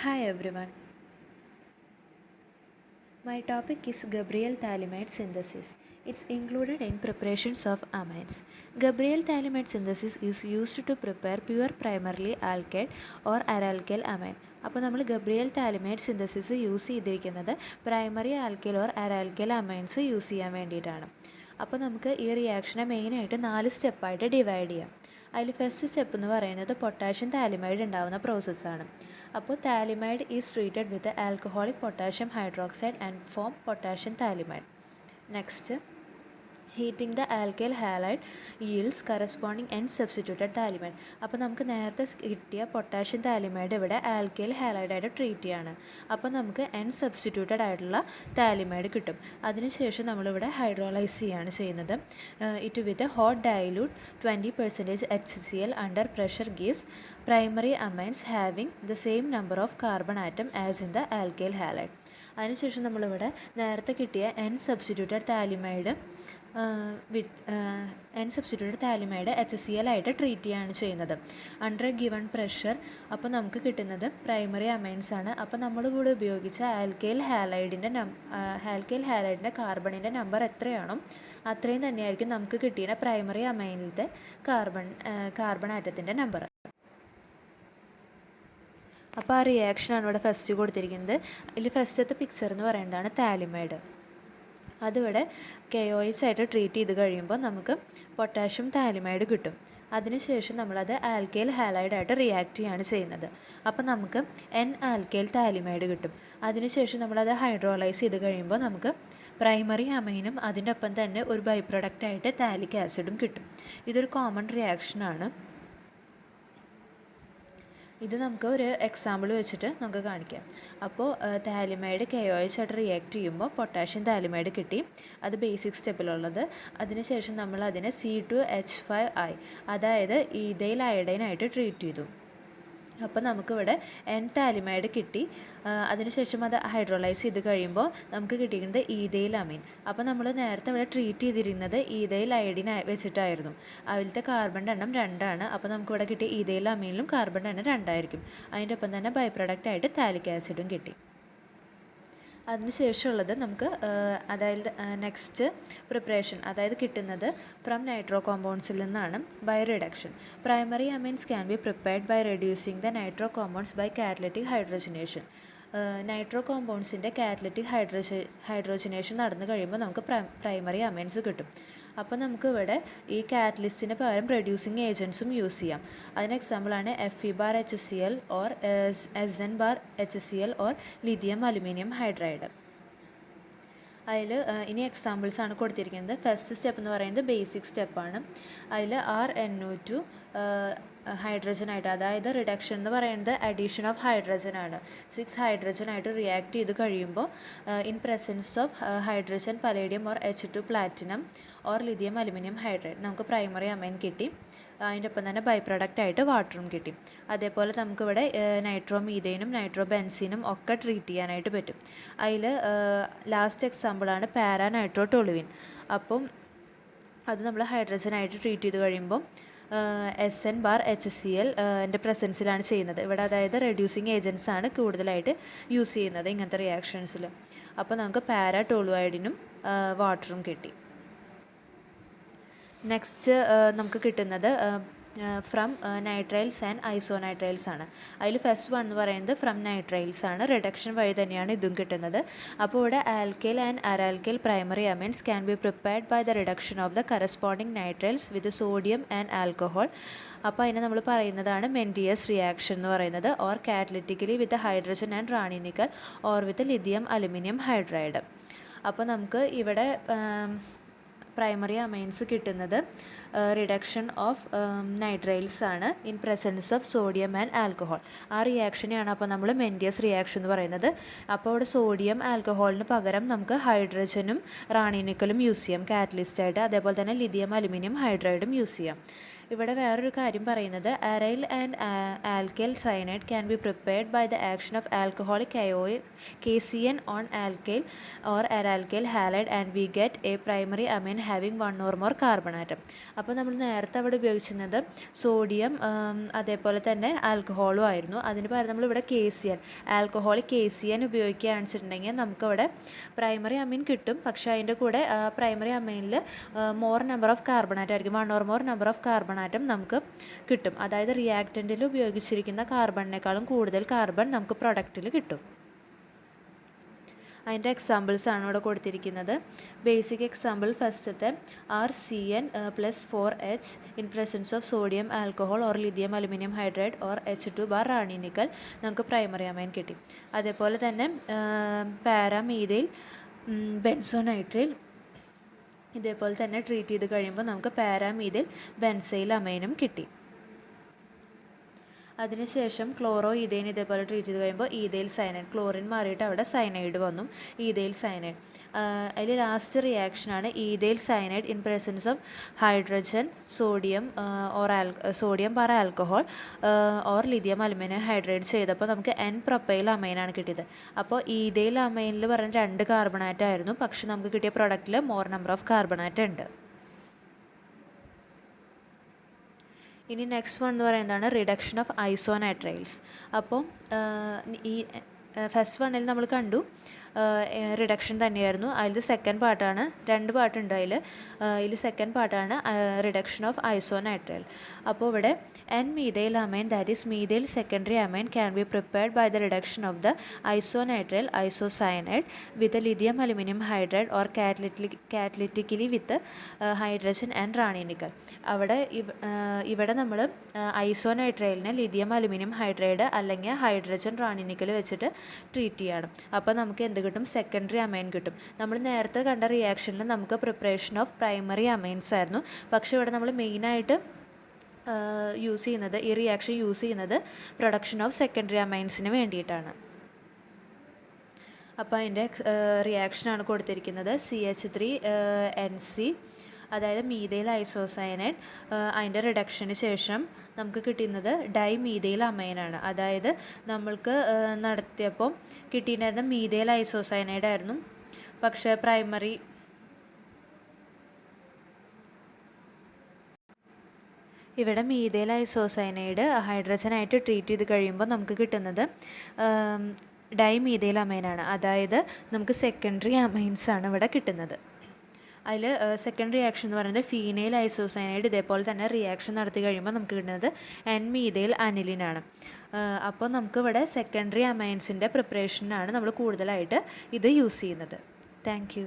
Hi everyone. My topic is Gabriel-Thalamide synthesis. It's included in preparations of amines. Gabriel-Thalamide synthesis is used to prepare pure primarily alkyl or aralkyl amine. അപ്പോൾ നമ്മൾ Gabriel phthalimide synthesis use ചെയ്തിരിക്കുന്നത് primary alkyl or aralkyl amines use ചെയ്യാൻ വേണ്ടിയിട്ടാണ്. അപ്പോൾ നമുക്ക് ഈ റിയാക്ഷനെ മെയിനായിട്ട് 4 സ്റ്റെപ്പായിട്ട് ഡിവൈഡ് ചെയ്യാം. അതിൽ ഫസ്റ്റ് സ്റ്റെപ്പ് എന്ന് പറയുന്നത് പൊട്ടാഷ്യം താലിമൈഡ് ഉണ്ടാകുന്ന പ്രോസസ്സാണ്. അപ്പോൾ phthalimide is treated with alcoholic potassium hydroxide and form potassium phthalimide. Next, heating the alkyl halide yields corresponding N substituted phthalimide. അപ്പോൾ നമുക്ക് നേരത്തെ കിട്ടിയ പൊട്ടാഷ്യം താലിമൈഡ് ഇവിടെ ആൽക്കൈൽ ഹാലൈഡായിട്ട് ട്രീറ്റ് ചെയ്യാണ്. അപ്പോൾ നമുക്ക് എൻ സബ്സ്റ്റിറ്റ്യൂട്ടഡ് ആയിട്ടുള്ള താലിമൈഡ് കിട്ടും. അതിനുശേഷം നമ്മളിവിടെ ഹൈഡ്രോളൈസ് ചെയ്യുകയാണ് ചെയ്യുന്നത്. It with hot dilute 20% HCl under pressure gives primary amines having the same number of carbon atom as in the alkyl halide. അതിനുശേഷം നമ്മളിവിടെ നേരത്തെ കിട്ടിയ N substituted phthalimide N substituted phthalimide HCl ആയിട്ട് ട്രീറ്റ് ചെയ്യുകയാണ് ചെയ്യുന്നത് under given pressure. അപ്പോൾ നമുക്ക് കിട്ടുന്നത് പ്രൈമറി അമൈൻസ് ആണ്. അപ്പോൾ നമ്മൾ കൂടെ ഉപയോഗിച്ച ആൽക്കൈൽ ഹാലൈഡിൻ്റെ കാർബണിൻ്റെ നമ്പർ എത്രയാണോ അത്രയും തന്നെയായിരിക്കും നമുക്ക് കിട്ടിയ പ്രൈമറി അമൈനിലത്തെ കാർബൺ ആറ്റത്തിൻ്റെ നമ്പർ. അപ്പോൾ ആ റിയാക്ഷനാണ് ഇവിടെ ഫസ്റ്റ് കൊടുത്തിരിക്കുന്നത്. ഇതിൽ ഫസ്റ്റത്തെ പിക്ചർ എന്ന് പറയുന്നതാണ് താലിമൈഡ്. അതിവിടെ KOH ആയിട്ട് ട്രീറ്റ് ചെയ്ത് കഴിയുമ്പോൾ നമുക്ക് പൊട്ടാഷ്യം താലിമൈഡ് കിട്ടും. അതിനുശേഷം നമ്മളത് ആൽക്കൈൽ ഹാലൈഡായിട്ട് റിയാക്ട് ചെയ്യാണ് ചെയ്യുന്നത്. അപ്പോൾ നമുക്ക് എൻ ആൽക്കൈൽ താലിമൈഡ് കിട്ടും. അതിനുശേഷം നമ്മളത് ഹൈഡ്രോളൈസ് ചെയ്ത് കഴിയുമ്പോൾ നമുക്ക് പ്രൈമറി അമൈനും അതിൻ്റെ ഒപ്പം തന്നെ ഒരു ബൈ പ്രൊഡക്റ്റായിട്ട് താലിക് ആസിഡും കിട്ടും. ഇതൊരു കോമൺ റിയാക്ഷനാണ്. ഇത് നമുക്ക് ഒരു എക്സാമ്പിൾ വെച്ചിട്ട് നമുക്ക് കാണിക്കാം. അപ്പോൾ താലിമൈഡ് KOH ആയിട്ട് റിയാക്ട് ചെയ്യുമ്പോൾ പൊട്ടാഷ്യം താലിമൈഡ് കിട്ടി. അത് ബേസിക് സ്റ്റെപ്പിലുള്ളത്. അതിനുശേഷം നമ്മൾ അതിനെ C2H5I അതായത് ഈഥൈൽ അയഡൈനായിട്ട് ട്രീറ്റ് ചെയ്തു. അപ്പോൾ നമുക്കിവിടെ എൻ താലിമൈഡ് കിട്ടി. അതിനുശേഷം അത് ഹൈഡ്രോളൈസ് ചെയ്ത് കഴിയുമ്പോൾ നമുക്ക് കിട്ടിയിരിക്കുന്നത് ഈഥൈൽ അമീൻ. അപ്പോൾ നമ്മൾ നേരത്തെ ഇവിടെ ട്രീറ്റ് ചെയ്തിരുന്നത് ഈഥൈൽ അയഡിൻ വെച്ചിട്ടായിരുന്നു. അതിലത്തെ കാർബണിൻ്റെ എണ്ണം 2ആണ്. അപ്പോൾ നമുക്കിവിടെ കിട്ടിയ ഈഥൈൽ അമീനിലും കാർബണിൻ്റെ എണ്ണം 2 ആയിരിക്കും. അതിൻ്റെ ഒപ്പം തന്നെ ബൈ പ്രൊഡക്റ്റായിട്ട് താലിക് ആസിഡും കിട്ടി. അതിനുശേഷമുള്ളത് നമുക്ക് അതായത് നെക്സ്റ്റ് പ്രിപ്പറേഷൻ അതായത് കിട്ടുന്നത് ഫ്രം നൈട്രോ കോമ്പൗണ്ട്സിൽ നിന്നാണ് by reduction. Primary amines can be prepared by reducing the nitro compounds by catalytic hydrogenation. Nitro കോമ്പൗണ്ട്സിൻ്റെ കാറ്റലിറ്റിക് ഹൈഡ്രോജനേഷൻ നടന്നു കഴിയുമ്പോൾ നമുക്ക് പ്രൈമറി അമൈൻസ് കിട്ടും. അപ്പോൾ നമുക്ക് ഇവിടെ ഈ കാറ്റലിസ്റ്റിന് പകരം റെഡ്യൂസിങ് ഏജൻസും യൂസ് ചെയ്യാം. അതിന് എക്സാമ്പിളാണ് Fe(HCl) or Sn(HCl) or lithium aluminium hydride. അതിൽ ഇനി എക്സാമ്പിൾസ് ആണ് കൊടുത്തിരിക്കുന്നത്. ഫസ്റ്റ് സ്റ്റെപ്പ് എന്ന് പറയുന്നത് ബേസിക് സ്റ്റെപ്പാണ്. അതിൽ RNO2 ഹൈഡ്രജനായിട്ട് അതായത് റിഡക്ഷൻ എന്ന് പറയുന്നത് അഡീഷൻ ഓഫ് ഹൈഡ്രജനാണ്. 6 ഹൈഡ്രജനായിട്ട് റിയാക്ട് ചെയ്ത് കഴിയുമ്പോൾ in presence of hydrogen palladium or H2 platinum or lithium aluminium hydride നമുക്ക് പ്രൈമറി അമൈൻ കിട്ടി. അതിൻ്റെ ഒപ്പം തന്നെ ബൈ പ്രൊഡക്റ്റായിട്ട് വാട്ടറും കിട്ടി. അതേപോലെ നമുക്കിവിടെ നൈട്രോ മീഥൈനും നൈട്രോ ബെൻസീനും ഒക്കെ ട്രീറ്റ് ചെയ്യാനായിട്ട് പറ്റും. അതിൽ ലാസ്റ്റ് എക്സാമ്പിളാണ് പാരാ നൈട്രോ ടൊളുവിൻ. അപ്പം അത് നമ്മൾ ഹൈഡ്രജനായിട്ട് ട്രീറ്റ് ചെയ്ത് കഴിയുമ്പോൾ Sn(HCl) എൻ്റെ പ്രസൻസിലാണ് ചെയ്യുന്നത്. ഇവിടെ അതായത് റെഡ്യൂസിങ് ഏജൻസ് ആണ് കൂടുതലായിട്ട് യൂസ് ചെയ്യുന്നത് ഇങ്ങനത്തെ റിയാക്ഷൻസിൽ. അപ്പോൾ നമുക്ക് പാരാ ടോളുവൈഡിനും വാട്ടറും കിട്ടി. നെക്സ്റ്റ് നമുക്ക് കിട്ടുന്നത് ഫ്രം നൈട്രൈൽസ് ആൻഡ് ഐസോനൈട്രൈൽസ് ആണ്. അതിൽ ഫസ്റ്റ് വൺ എന്ന് പറയുന്നത് ഫ്രം നൈട്രൈൽസ് ആണ്. റിഡക്ഷൻ വഴി തന്നെയാണ് ഇതും കിട്ടുന്നത്. അപ്പോൾ ഇവിടെ alkyl and aralkyl primary amines can be prepared by the reduction of the corresponding nitriles with sodium and alcohol. അപ്പോൾ അതിനെ നമ്മൾ പറയുന്നതാണ് മെൻഡിയസ് റിയാക്ഷൻ എന്ന് പറയുന്നത്. Or catalytically with hydrogen and Raney nickel or with lithium aluminium hydride. അപ്പോൾ നമുക്ക് ഇവിടെ primary amines കിട്ടുന്നത് റിഡക്ഷൻ ഓഫ് നൈട്രൈൽസ് ആണ് in presence of sodium and alcohol. ആ റിയാക്ഷനെയാണ് അപ്പോൾ നമ്മൾ മെൻഡിയസ് റിയാക്ഷൻ എന്ന് പറയുന്നത്. അപ്പോൾ ഇവിടെ സോഡിയം ആൽക്കഹോളിന് പകരം നമുക്ക് ഹൈഡ്രജനും റാണി നിക്കലും യൂസ് ചെയ്യാം കാറ്റലിസ്റ്റായിട്ട്. അതേപോലെ തന്നെ ലിഥിയം അലുമിനിയം ഹൈഡ്രൈഡും യൂസ് ചെയ്യാം. ഇവിടെ വേറൊരു കാര്യം പറയുന്നത് aryl and alkyl cyanide can be prepared by the action of alcoholic KCN on alkyl or aralkyl halide and we get a primary amine having 1 or more carbon atom. അപ്പോൾ നമ്മൾ നേരത്തെ അവിടെ ഉപയോഗിച്ചിരുന്നത് സോഡിയം അതേപോലെ തന്നെ ആൽക്കഹോളും ആയിരുന്നു. അതിന് പകരം നമ്മളിവിടെ KCN ആൽക്കഹോളിക് KCN ഉപയോഗിക്കുകയാണെന്ന് വെച്ചിട്ടുണ്ടെങ്കിൽ നമുക്കവിടെ പ്രൈമറി അമൈൻ കിട്ടും. പക്ഷേ അതിൻ്റെ കൂടെ പ്രൈമറി അമൈനിൽ more number of carbon atom ആയിരിക്കും, 1 or more number of carbon atom നമുക്ക് കിട്ടും. അതായത് റിയാക്റ്റൻറ്റിൽ ഉപയോഗിച്ചിരിക്കുന്ന കാർബണിനേക്കാളും കൂടുതൽ കാർബൺ നമുക്ക് പ്രൊഡക്റ്റിൽ കിട്ടും. അതിൻ്റെ എക്സാമ്പിൾസ് ആണ് ഇവിടെ കൊടുത്തിരിക്കുന്നത്. ബേസിക് എക്സാമ്പിൾ ഫസ്റ്റത്തെ RCN + 4H in presence of sodium alcohol or lithium aluminium hydride or H2 bar Raney nickel നമുക്ക് പ്രൈമറി അമൈൻ കിട്ടി. അതേപോലെ തന്നെ പാരാമീഥൈൽ ബെൻസോനൈട്രൈൽ ഇതേപോലെ തന്നെ ട്രീറ്റ് ചെയ്ത് കഴിയുമ്പോൾ നമുക്ക് പാരാമീഥൈൽ ബെൻസൈൽ അമൈനും കിട്ടി. അതിനുശേഷം ക്ലോറോ ഈഥൈൻ ഇതേപോലെ ട്രീറ്റ് ചെയ്ത് കഴിയുമ്പോൾ ഈഥൈൽ സയനൈഡ്, ക്ലോറിൻ മാറിയിട്ട് അവിടെ സയനൈഡ് വന്നു, ഈഥൈൽ സയനൈഡ്. അതിൽ ലാസ്റ്റ് റിയാക്ഷനാണ് ethyl cyanide in presence of hydrogen sodium sodium പാറ alcohol or lithium aluminium hydrate ചെയ്തപ്പോൾ നമുക്ക് N-പ്രൊപ്പൈൽ അമൈനാണ് കിട്ടിയത്. അപ്പോൾ ഈഥൈൽ അമൈനിൽ പറഞ്ഞ 2 കാർബണാറ്റം ആയിരുന്നു, പക്ഷെ നമുക്ക് കിട്ടിയ പ്രൊഡക്റ്റിൽ മോർ നമ്പർ ഓഫ് കാർബണാറ്റം ഉണ്ട്. ഇനി നെക്സ്റ്റ് വൺ എന്ന് പറയുന്നതാണ് റിഡക്ഷൻ ഓഫ് ഐസോനൈട്രൈൽസ്. അപ്പോൾ ഈ ഫസ്റ്റ് വണ്ണിൽ നമ്മൾ കണ്ടു റിഡക്ഷൻ തന്നെയായിരുന്നു. അതിൽ സെക്കൻഡ് പാർട്ടാണ്, 2 പാർട്ടുണ്ട് അതിൽ സെക്കൻഡ് പാർട്ടാണ് റിഡക്ഷൻ ഓഫ് ഐസോനൈട്രൈൽ. അപ്പോൾ ഇവിടെ N-methyl amine, that is methyl secondary amine, can be prepared by the reduction of the isonitrile isocyanide with the lithium aluminum hydride or catalytically with the hydrogen and Rani nickel. ഇവിടെ നമ്മൾ ഐസോനൈട്രൈലിനെ lithium aluminium hydride അല്ലെങ്കിൽ hydrogen റാണി nickel വെച്ചിട്ട് treat ചെയ്യണം. അപ്പോൾ നമുക്ക് എന്ത് കിട്ടും? Secondary amen കിട്ടും. നമ്മൾ നേരത്തെ കണ്ട റിയാക്ഷനിൽ നമുക്ക് പ്രിപ്പറേഷൻ ഓഫ് പ്രൈമറി അമൈൻസ് ആയിരുന്നു, പക്ഷേ ഇവിടെ നമ്മൾ മെയിനായിട്ട് യൂസ് ചെയ്യുന്നത്, ഈ റിയാക്ഷൻ യൂസ് ചെയ്യുന്നത് പ്രൊഡക്ഷൻ ഓഫ് സെക്കൻഡറി അമൈൻസിന് വേണ്ടിയിട്ടാണ്. അപ്പോൾ അതിൻ്റെ റിയാക്ഷനാണ് കൊടുത്തിരിക്കുന്നത്. CH3NC, അതായത് മീഥൈൽ ഐസോസയനൈഡ്, അതിൻ്റെ റിഡക്ഷന് ശേഷം നമുക്ക് കിട്ടുന്നത് ഡൈമീഥൈൽ അമൈനാണ്. അതായത് നമ്മൾക്ക് നടത്തിയപ്പോൾ കിട്ടിയിട്ടുണ്ടായിരുന്ന മീഥൈൽ ഐസോസയനൈഡ് ആയിരുന്നു, പക്ഷേ പ്രൈമറി ഇവിടെ മീഥൈൽ ഐസോസയനൈഡ് ഹൈഡ്രജനായിട്ട് ട്രീറ്റ് ചെയ്ത് കഴിയുമ്പോൾ നമുക്ക് കിട്ടുന്നത് ഡൈമീഥൈൽ അമൈനാണ്. അതായത് നമുക്ക് സെക്കൻഡറി അമൈൻസ് ആണ് ഇവിടെ കിട്ടുന്നത്. അതിൽ സെക്കൻഡ് റിയാക്ഷൻ എന്ന് പറയുന്നത് ഫീനൈൽ ഐസോസയനൈഡ് ഇതേപോലെ തന്നെ റിയാക്ഷൻ നടത്തി കഴിയുമ്പോൾ നമുക്ക് കിട്ടുന്നത് N-methyl അനിലിനാണ്. അപ്പോൾ നമുക്കിവിടെ സെക്കൻഡറി അമൈൻസിൻ്റെ പ്രിപ്പറേഷനാണ് നമ്മൾ കൂടുതലായിട്ട് ഇത് യൂസ് ചെയ്യുന്നത്. Thank you.